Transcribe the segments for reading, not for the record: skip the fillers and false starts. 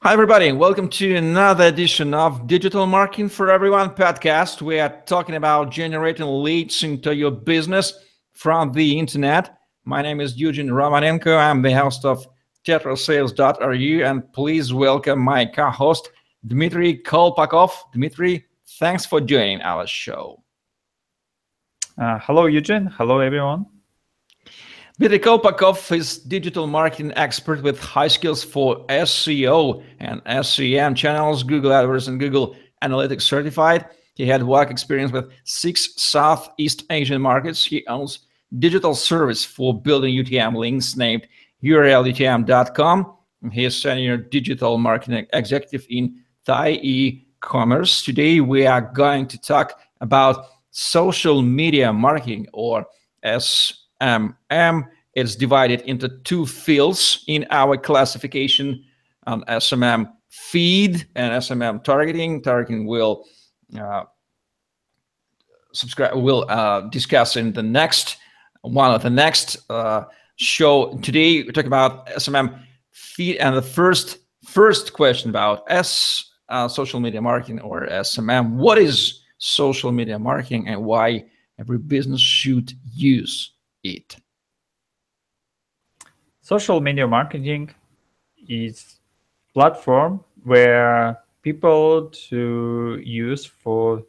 Hi, everybody, and welcome to another edition of Digital Marketing for Everyone podcast. We are talking about generating leads into your business from the internet. My name is Eugene Romanenko. I'm the host of tetrasales.ru, and please welcome my co-host, Dmitry Kolpakov. Dmitry, thanks for joining our show. Hello, Eugene. Hello, everyone. Dmitry Kolpakov is digital marketing expert with high skills for SEO and SEM channels, Google AdWords and Google Analytics certified. He had work experience with 6 Southeast Asian markets. He owns digital service for building UTM links named urlutm.com. He is senior digital marketing executive in Thai e-commerce. Today, we are going to talk about social media marketing, or SMM. It's divided into 2 fields in our classification: SMM feed and SMM targeting. Targeting will discuss in the next one of the next show. Today we're talking about SMM feed, and the first question about social media marketing, or SMM. What is social media marketing and why every business should use it? Social media marketing is a platform where people to use for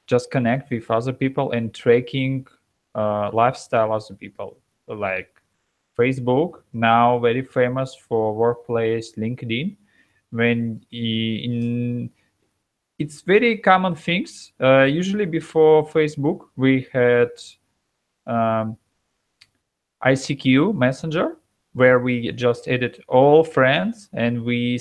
just connect with other people and tracking lifestyle of the people, like Facebook, now very famous for workplace, LinkedIn. It's very common things. Usually before Facebook, we had ICQ Messenger, where we just edit all friends and we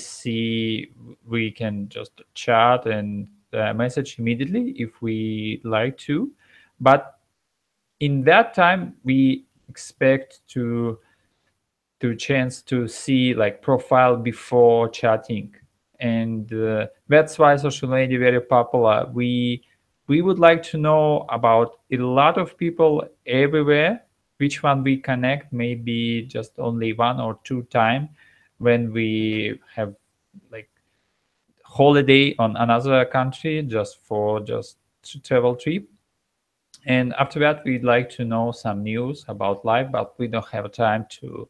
can just chat and message immediately if we like to. But in that time, we expect to chance to see like profile before chatting, and that's why social media very popular. We would like to know about a lot of people everywhere. Which one we connect, maybe just only 1 or 2 times when we have like holiday on another country, just travel trip. And after that, we'd like to know some news about life, but we don't have time to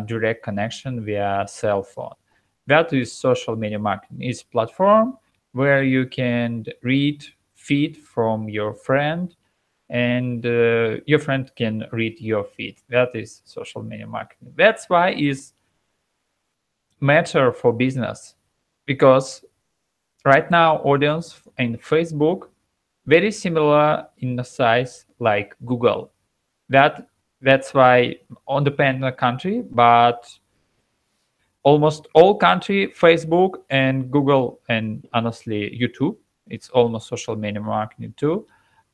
direct connection via cell phone. That is social media marketing. It's a platform where you can read feed from your friend, and your friend can read your feed. That is social media marketing. That's why it's matter for business, because right now audience in Facebook very similar in the size like Google. That's why on depend on the country, but almost all country, Facebook and Google, and honestly YouTube, it's almost social media marketing too.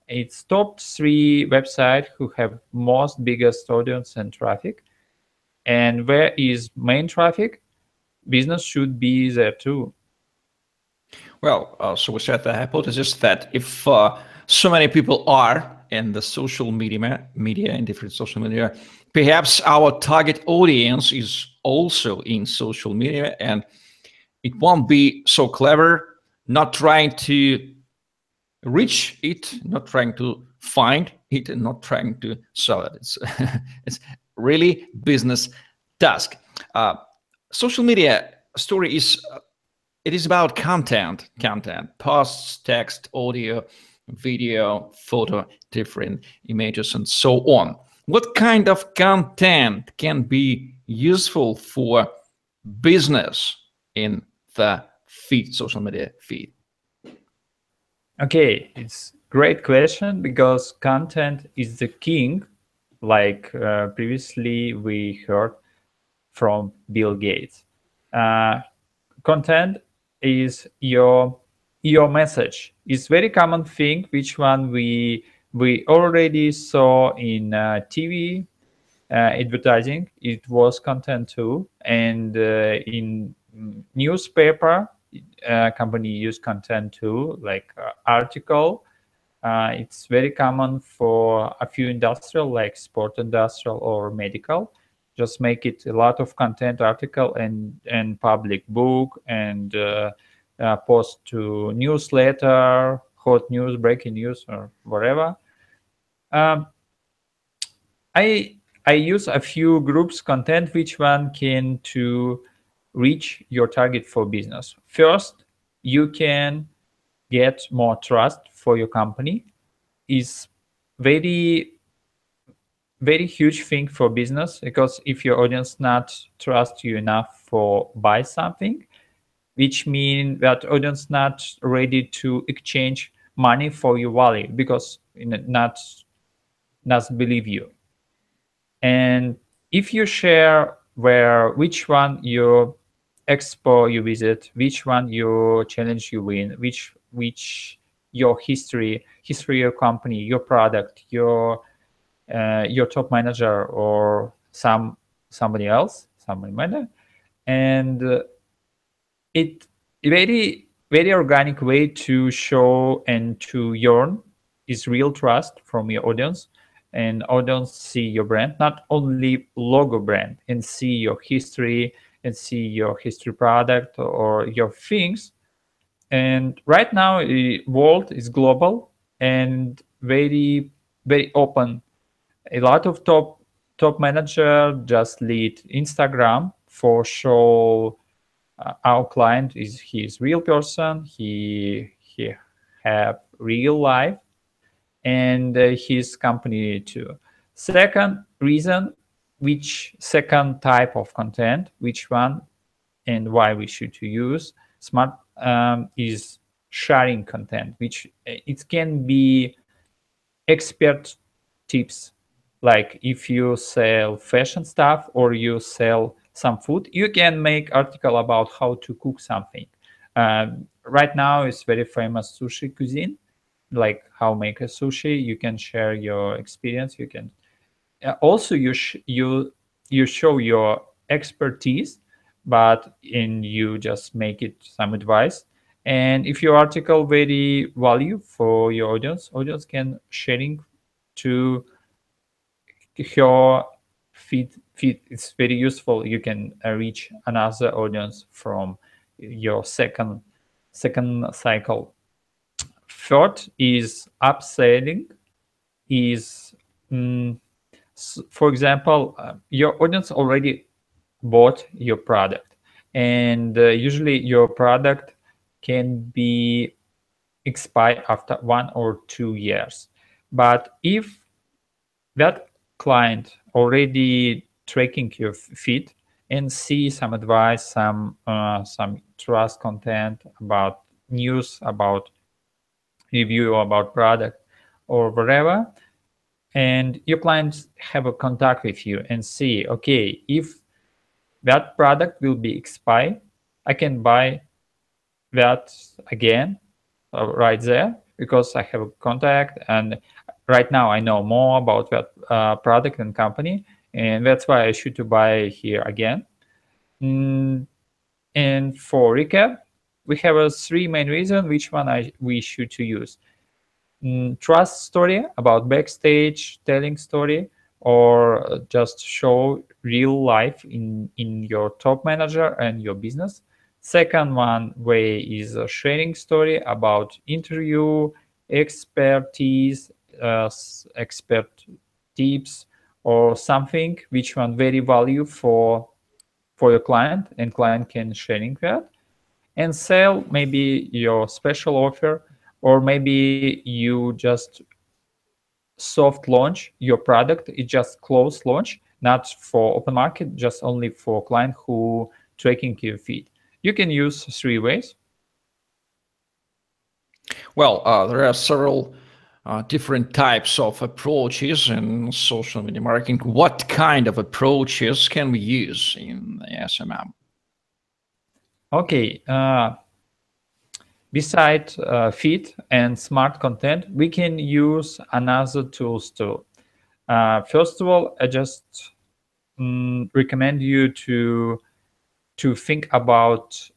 It's top 3 website who have most biggest audience and traffic. And where is main traffic? Business should be there too. Well, so we set the hypothesis that if so many people are in the social media in different social media, perhaps our target audience is also in social media, and it won't be so clever not trying to reach it, not trying to find it, and not trying to sell it. It's really business task. Social media story is it is about content, posts, text, audio, video, photo, different images, and so on. What kind of content can be useful for business in the social media feed? Okay, it's great question, because content is the king, like previously we heard from Bill Gates. Content is your message. It's very common thing, which one we already saw in TV advertising. It was content too, and in newspaper company use content too, like article. It's very common for a few industrial, like sport industrial or medical. Just make it a lot of content, article, and public book, and post to newsletter, hot news, breaking news, or whatever. Um, I use a few groups content which one can to reach your target for business. First, you can get more trust for your company. Is very huge thing for business, because if your audience not trust you enough for buy something, which mean that audience not ready to exchange money for your value, because not believe you. And if you share which one your expo you visit, which one your challenge you win, which your history of your company, your product, your top manager, or somebody else, somebody manager, and it very organic way to show and to earn is real trust from your audience, and audience see your brand, not only logo brand, and see your history, and see your history product or your things. And right now the world is global and very open. A lot of top manager just lead Instagram for show our client is real person, he have real life, and his company too. Second reason, which second type of content, which one and why we should to use smart, is sharing content, which it can be expert tips. Like if you sell fashion stuff or you sell some food, you can make article about how to cook something. Right now it's very famous sushi cuisine, like how make a sushi. You can share your experience. You can also you show your expertise, but you just make it some advice. And if your article very value for your audience can sharing to your feed. It's very useful. You can reach another audience from your second cycle. Third is upselling. Is for example, your audience already bought your product, and usually your product can be expire after 1 or 2 years. But if that client already tracking your feed and see some advice, some trust content about news, about review about product or whatever, and your clients have a contact with you and see, okay, if that product will be expired, I can buy that again right there, because I have a contact, and right now I know more about that product and company, and that's why I should to buy here again. And for recap, we have 3 main reasons which one we should to use. Trust story about backstage, telling story, or just show real life in your top manager and your business. Second one way is a sharing story about interview, expertise, expert tips, or something which one very value for your client, and client can sharing that. And sell maybe your special offer, or maybe you just soft launch your product. It just close launch, not for open market, just only for client who tracking your feed. You can use 3 ways. Well, there are several different types of approaches in social media marketing. What kind of approaches can we use in the SMM? Okay. Besides feed and smart content, we can use another tools too. First of all, I just recommend you to think about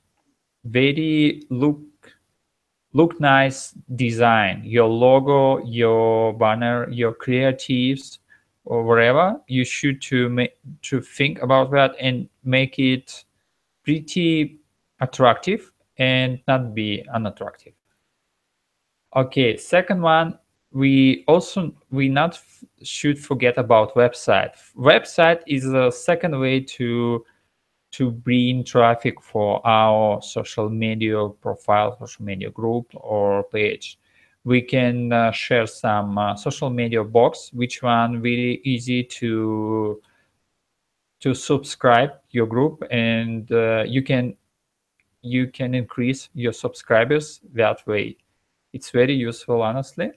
very look nice design, your logo, your banner, your creatives, or wherever, you should to think about that and make it pretty attractive and not be unattractive. Okay, second one, we not should forget about website. Website is a second way to bring traffic for our social media profile, social media group or page. We can share some social media box, which one very easy to subscribe your group, and you can increase your subscribers that way. It's very useful, honestly.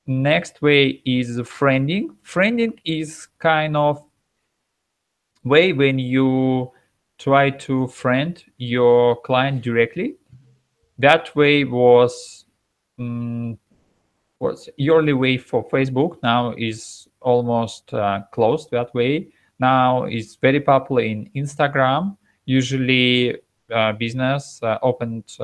Next way is friending. Friending is kind of way when you try to friend your client directly. That way was early way for Facebook. Now is almost closed that way. Now it's very popular in Instagram. Usually business opened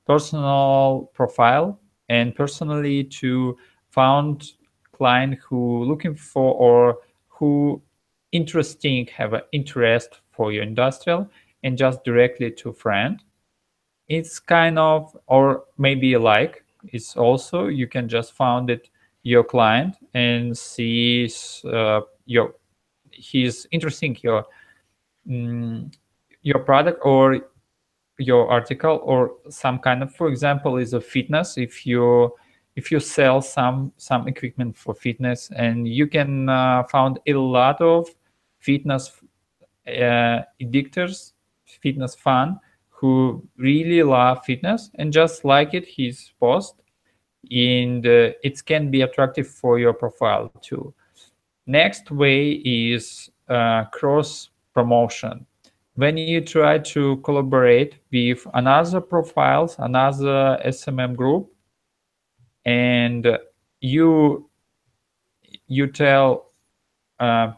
personal profile and personally to found client who looking for or who interesting have an interest for your industrial and just directly to friend. It's kind of, or maybe like, it's also you can just found it your client and see your he's interesting your product or your article or some kind of, for example, is a fitness. If you sell some equipment for fitness, and you can found a lot of fitness addictors, fitness fan who really love fitness and just like it his post, and it can be attractive for your profile too. Next way is cross promotion. When you try to collaborate with another profiles, another SMM group, and you you tell uh,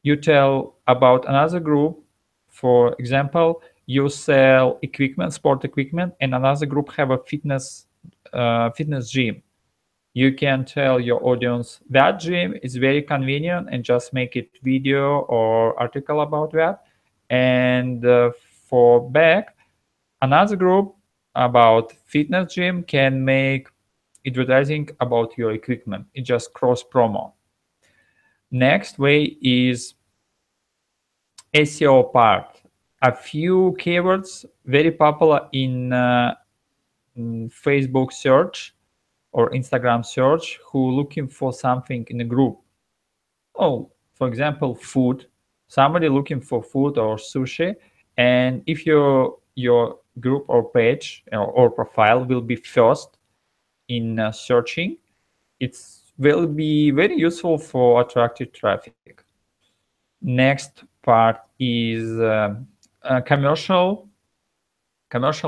you tell about another group. For example, you sell equipment, sport equipment, and another group have a fitness gym. You can tell your audience that gym is very convenient and just make it video or article about that. And for back, another group about fitness gym can make advertising about your equipment. It just cross promo. Next way is SEO part. A few keywords very popular in Facebook search or Instagram search who looking for something in a group. Oh, for example, food. Somebody looking for food or sushi, and if your group or page or profile will be first in searching, it will be very useful for attractive traffic. Next part is commercial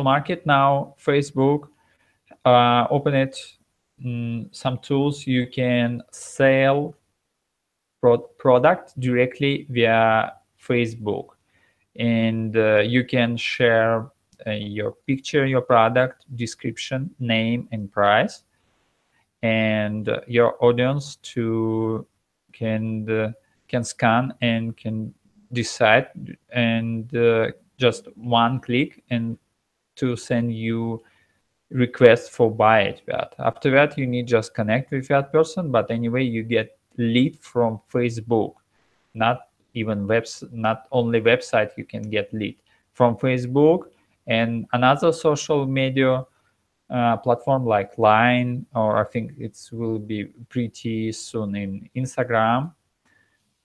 market. Now Facebook open it some tools you can sell product directly via Facebook, and you can share your picture, your product description, name and price, and your audience can scan and can decide, and just one click and to send you request for buy it. That after that you need just connect with that person, but anyway you get lead from Facebook, not not only website. You can get lead from Facebook and another social media platform like Line, or I think it will be pretty soon in Instagram,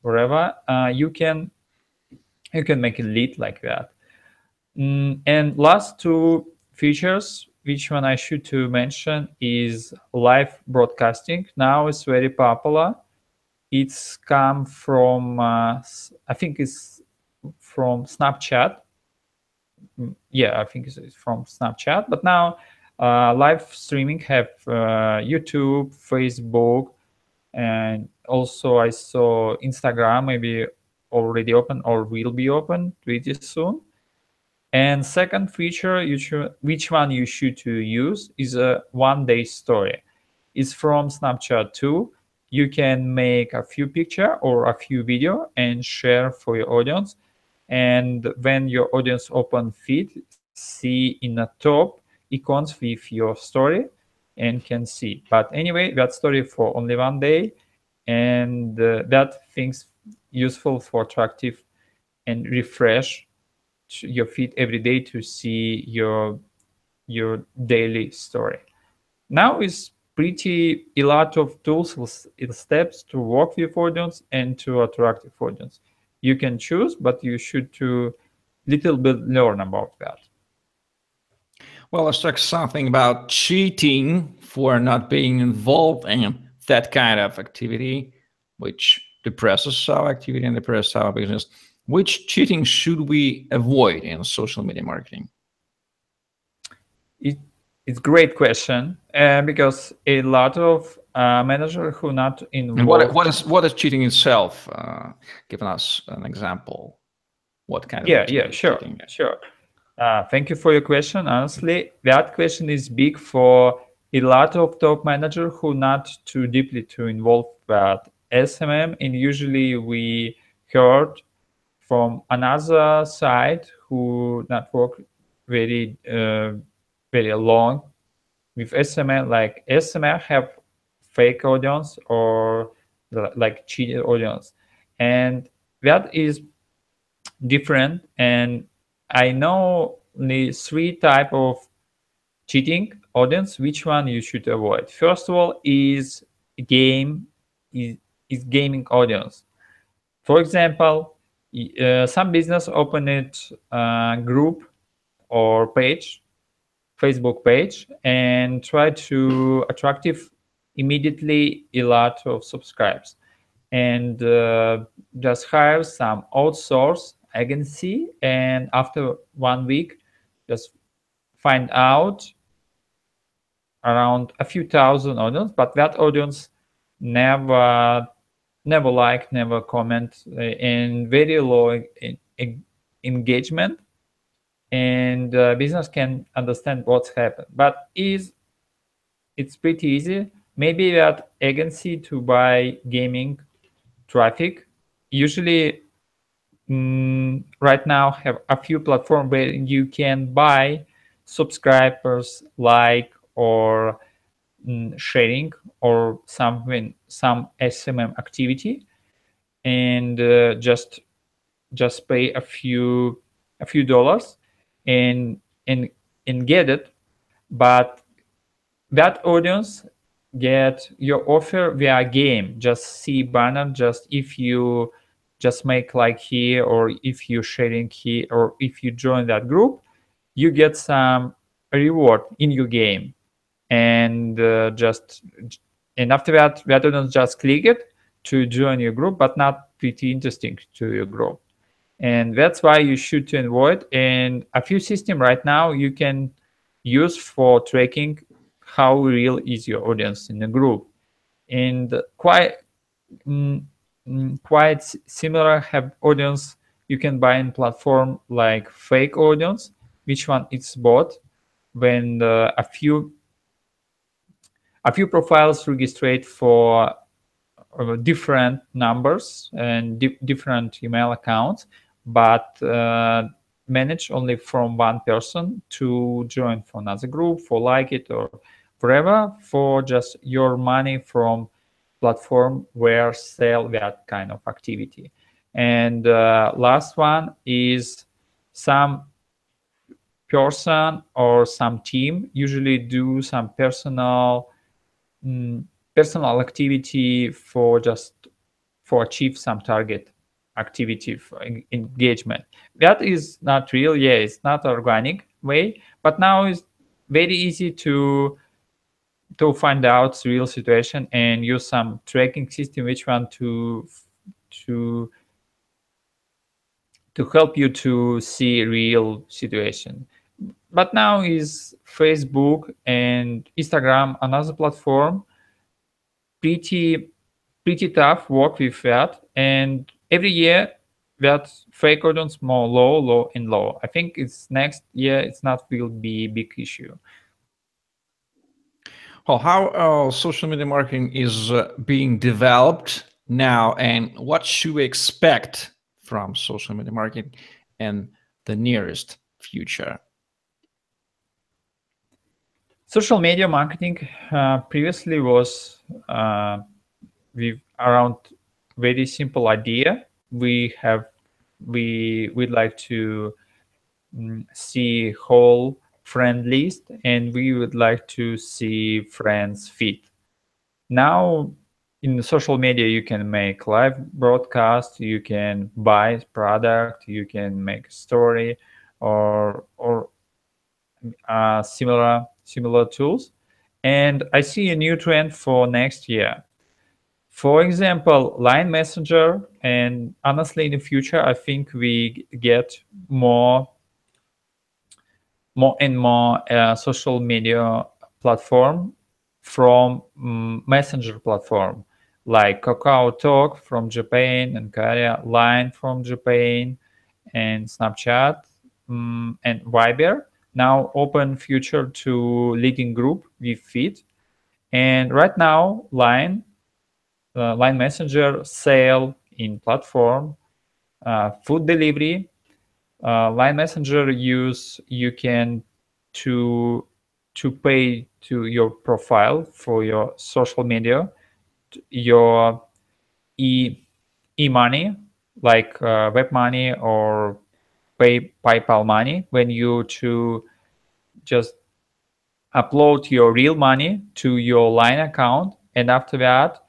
wherever you can make a lead like that. And last two features, which one I should to mention, is live broadcasting. Now it's very popular. It's come from I think it's from Snapchat. Yeah, I think it's from Snapchat. But now live streaming have YouTube, Facebook, and also I saw Instagram maybe already open or will be open pretty soon. And second feature, which one you should to use, is a one-day story. It's from Snapchat too. you can make a few picture or a few video and share for your audience. And when your audience open feed, see in the top icons with your story and can see. But anyway, that story for only 1 day, and that things useful for attractive and refresh your feed every day to see your daily story. Now is pretty a lot of tools, steps to work with audience and to attractive audience. You can choose, but you should to little bit learn about that. Well, let's talk something about cheating for not being involved in that kind of activity, which depresses our activity and depresses our business. Which cheating should we avoid in social media marketing? It's a great question, because a lot of managers who not And involved. what is cheating itself? Giving us an example. What kind of Yeah, sure, cheating? sure. Thank you for your question. Honestly, that question is big for a lot of top managers who not too deeply to involve that SMM, and usually we heard from another side who not work very very long with SMM. Like SMM have fake audience or like cheated audience, and that is different. And I know only three type of cheating audience. Which one you should avoid? First of all is game is, is gaming audience. For example, some business open it group or page, Facebook page, and try to attractive immediately a lot of subscribers, and just hire some outsource agency, and after 1 week just find out around a few thousand audience, but that audience never like, never comment, and very low engagement, and business can understand what's happened. But it's pretty easy. Maybe that agency to buy gaming traffic. Usually, right now have a few platforms where you can buy subscribers, like, or sharing, or some SMM activity, and just pay a few dollars and and and get it. But that audience get your offer via game. Just see banner. Just if you just make like here, or if you sharing here, or if you join that group, you get some reward in your game. And and after that audience just click it to join your group, but not pretty interesting to your group. And that's why you should to avoid. And a few system right now you can use for tracking how real is your audience in the group. And quite similar have audience you can buy in platform like fake audience, which one it's bought when a few profiles registered for different numbers and different email accounts, but manage only from one person to join for another group, for like it, or forever, for just your money from platform where sell that kind of activity. And last one is some person or some team usually do some personal activity for achieve some target activity for engagement. That is not real. Yeah, it's not organic way, but now it's very easy to find out the real situation and use some tracking system which one to help you to see real situation. But now is Facebook and Instagram, another platform, pretty tough work with that. And every year that fake audience more low and low. I think it's next year it's not will be big issue. Well, how social media marketing is being developed now, and what should we expect from social media marketing in the nearest future? Social media marketing previously was with around very simple idea. We'd like to see whole friend list, and we would like to see friends feed. Now in social media you can make live broadcast, you can buy product, you can make a story or similar tools. And I see a new trend for next year. For example, line messenger, and honestly in the future I think we get more and more social media platform from messenger platform like Kakao Talk from Japan and Korea, Line from Japan, and Snapchat and Viber now open future to leading group with Feed. And right now Line Messenger sale in platform food delivery. Line Messenger you can to pay to your profile for your social media, your e-money like web money or PayPal money, when you to just upload your real money to your Line account. And after that,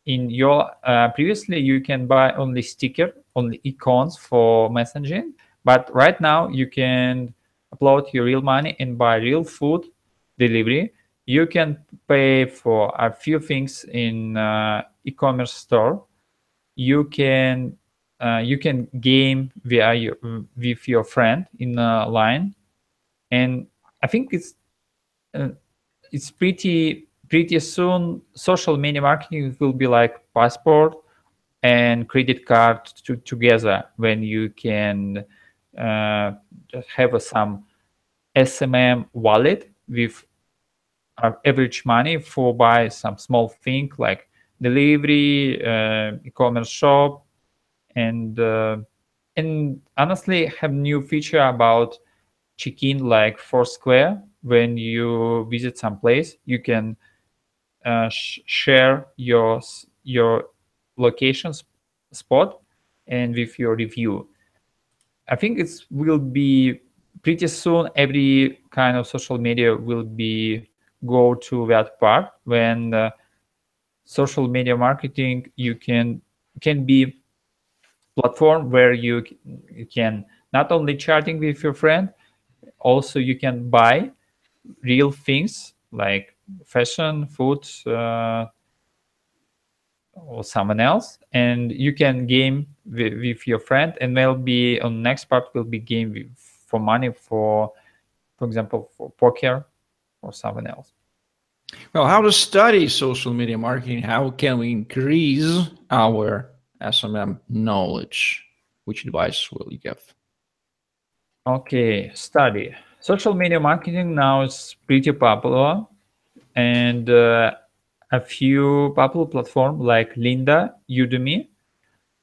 in your previously you can buy only sticker, only icons for messaging, but right now you can upload your real money and buy real food delivery. You can pay for a few things in e-commerce store. You can game with your friend in Line. And I think uh, it's pretty soon social media marketing will be like passport and credit card together, when you can just have some SMM wallet with average money for buy some small thing like delivery, e-commerce shop, and honestly have new feature about check-in like Foursquare. When you visit some place, you can share your location spot and with your review. I think it will be pretty soon. Every kind of social media will be go to that part, when social media marketing you can be platform where you can not only chatting with your friend, also you can buy real things like fashion, food, or someone else, and you can game with your friend. And maybe on next part will be game for money, for example for poker or someone else. Well, how to study social media marketing? How can we increase our SMM knowledge? Which advice will you give? Okay, study. Social media marketing now is pretty popular, and a few popular platforms like Linda, Udemy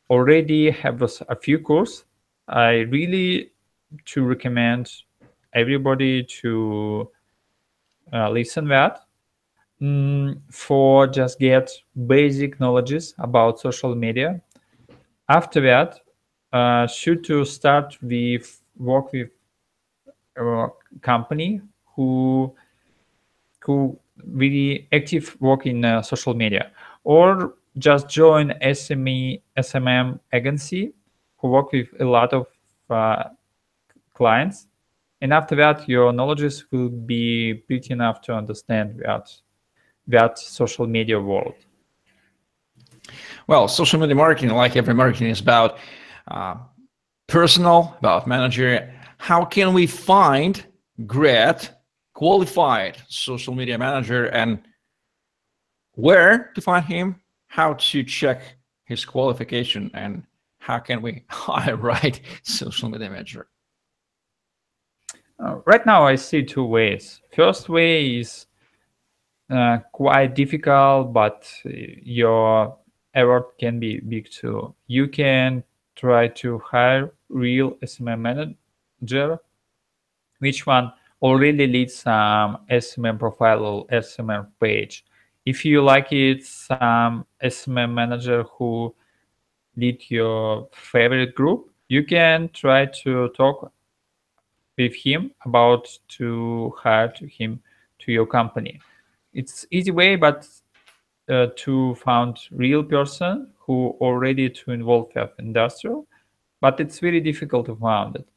already have a few courses. I really to recommend everybody to listen that for just get basic knowledges about social media. After that, should to start with work with a company who really active work in social media, or just join SMM agency who work with a lot of clients. And after that, your knowledges will be pretty enough to understand that social media world. Well, social media marketing, like every marketing, is about personal, about manager. How can we find great, qualified social media manager, and where to find him, how to check his qualification, and how can we hire right social media manager? Right now, I see two ways. First way is quite difficult, but your effort can be big too. You can try to hire real SMM manager, which one already leads some SMM profile or SMM page. If you like it, some SMM manager who lead your favorite group, you can try to talk with him about to hire to him to your company. It's easy way, but to found real person who already to involve with industrial, but it's very difficult to find it.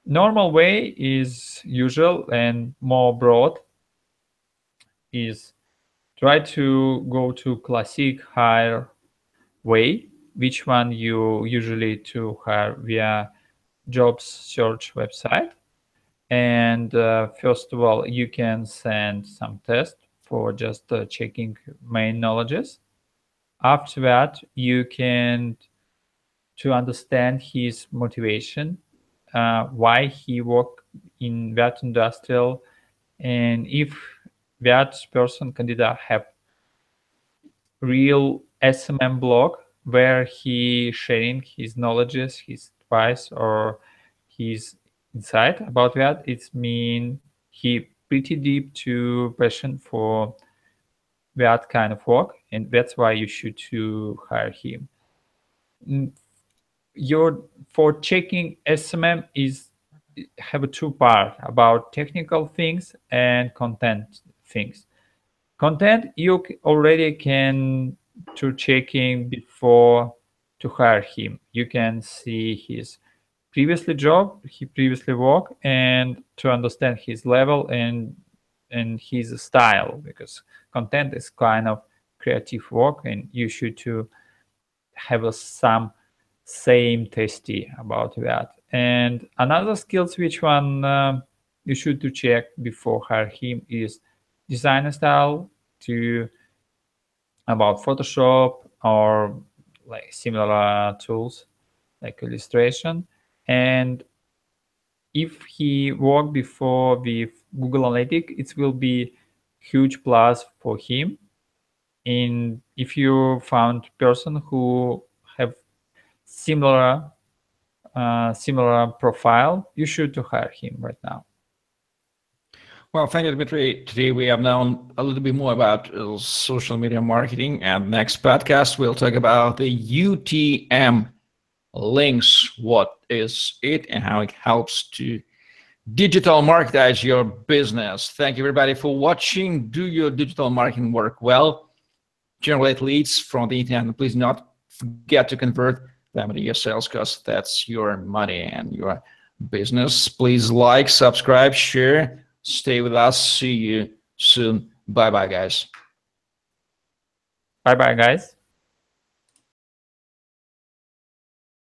Normal way is usual and more broad is try to go to classic hire way, which one you usually to hire via jobs search website. And first of all, you can send some test for just checking main knowledges. After that, you can to understand his motivation, why he work in that industrial, and if that person candidate have real SMM blog where he sharing his knowledges, his advice, or his insight about that. It's mean he pretty deep to passion for that kind of work, and that's why you should to hire him. Your for checking SMM is have a two part about technical things and content things. Content you already can to checking before to hire him. You can see his previously job, he previously work, and to understand his level and his style, because content is kind of creative work and you should to have some same tasty about that. And another skills which one you should to check before hire him is design style, to about Photoshop or like similar tools like illustration. And if he worked before with Google Analytics, it will be huge plus for him. And if you found person who have similar profile, you should to hire him right now. Well, thank you, Dmitry. Today we have known a little bit more about social media marketing, and next podcast we'll talk about the UTM links. What is it and how it helps to digital marketize your business? Thank you, everybody, for watching. Do your digital marketing work well. Generate leads from the internet. Please not forget to convert them into your sales, because that's your money and your business. Please like, subscribe, share. Stay with us. See you soon. Bye-bye, guys. Bye-bye, guys.